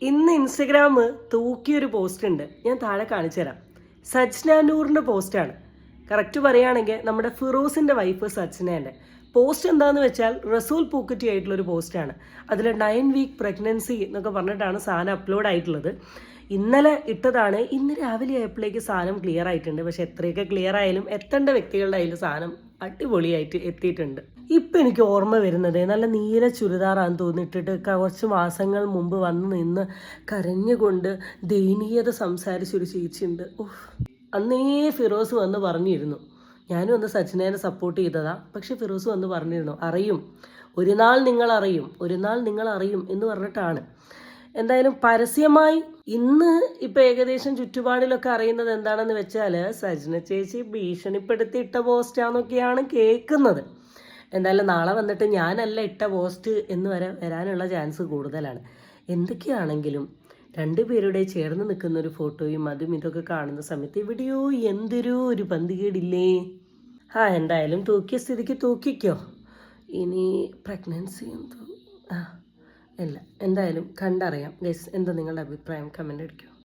ഇന്ന് Instagram തൂക്കിയൊരു post ഉണ്ട്, ഞാൻ താഴെ കാണിച്ചു തരാം. സജ്ന നൂറിൻ്റെ പോസ്റ്റാണ്. കറക്റ്റ് പറയുകയാണെങ്കിൽ നമ്മുടെ ഫിറോസിൻ്റെ വൈഫ് സജ്നേൻ്റെ പോസ്റ്റ് എന്താണെന്ന് വെച്ചാൽ റസൂൽ പൂക്കുറ്റി ആയിട്ടുള്ളൊരു പോസ്റ്റാണ്. അതിൽ 9 വീക്ക് പ്രഗ്നൻസി എന്നൊക്കെ പറഞ്ഞിട്ടാണ് സാധനം അപ്ലോഡ് ആയിട്ടുള്ളത്. ഇന്നലെ ഇട്ടതാണ്. ഇന്ന് രാവിലെ ആയപ്പോഴേക്ക് സാധനം ക്ലിയർ ആയിട്ടുണ്ട്. പക്ഷെ എത്രയൊക്കെ ക്ലിയർ ആയാലും എത്തേണ്ട വ്യക്തികളുടെ അതിൽ സാധനം അടിപൊളിയായിട്ട് എത്തിയിട്ടുണ്ട്. ഇപ്പം എനിക്ക് ഓർമ്മ വരുന്നത് നല്ല നീല ചുരിദാറാന്ന് തോന്നിയിട്ടിട്ട് കുറച്ച് മാസങ്ങൾ മുമ്പ് വന്ന് നിന്ന് കരഞ്ഞുകൊണ്ട് ദയനീയത സംസാരിച്ചൊരു ചേച്ചിയുണ്ട്. അന്നേ ഫിറോസ് വന്ന് പറഞ്ഞിരുന്നു, ഞാനും ഒന്ന് സച്ചിനേനെ സപ്പോർട്ട് ചെയ്തതാ. പക്ഷെ ഫിറോസ് വന്ന് പറഞ്ഞിരുന്നു, അറിയും, ഒരു നാൾ നിങ്ങൾ അറിയും എന്ന് പറഞ്ഞിട്ടാണ്. എന്തായാലും പരസ്യമായി ഇന്ന് ഇപ്പം ഏകദേശം ചുറ്റുപാടിലൊക്കെ അറിയുന്നത് എന്താണെന്ന് വെച്ചാൽ സജ്ന ചേച്ചി ഭീഷണിപ്പെടുത്തി ഇട്ട പോസ്റ്റാന്നൊക്കെയാണ് കേൾക്കുന്നത്. എന്തായാലും നാളെ വന്നിട്ട് ഞാനല്ല ഇട്ട പോസ്റ്റ് എന്ന് വരാനുള്ള ചാൻസ് കൂടുതലാണ്. എന്തൊക്കെയാണെങ്കിലും രണ്ടുപേരുടെ ചേർന്ന് നിൽക്കുന്ന ഒരു ഫോട്ടോയും അതും ഇതൊക്കെ കാണുന്ന സമയത്ത് എവിടെയോ എന്തൊരു ഒരു പന്തികേടില്ലേ. എന്തായാലും തൂക്കിയ സ്ഥിതിക്ക് തൂക്കിക്കോ. ഇനി പ്രഗ്നൻസി എന്തോ ഇല്ല, എന്തായാലും കണ്ടറിയാം ഗൈസ്. എന്താ നിങ്ങളുടെ അഭിപ്രായം? കമൻ്റ് അടിക്കോ.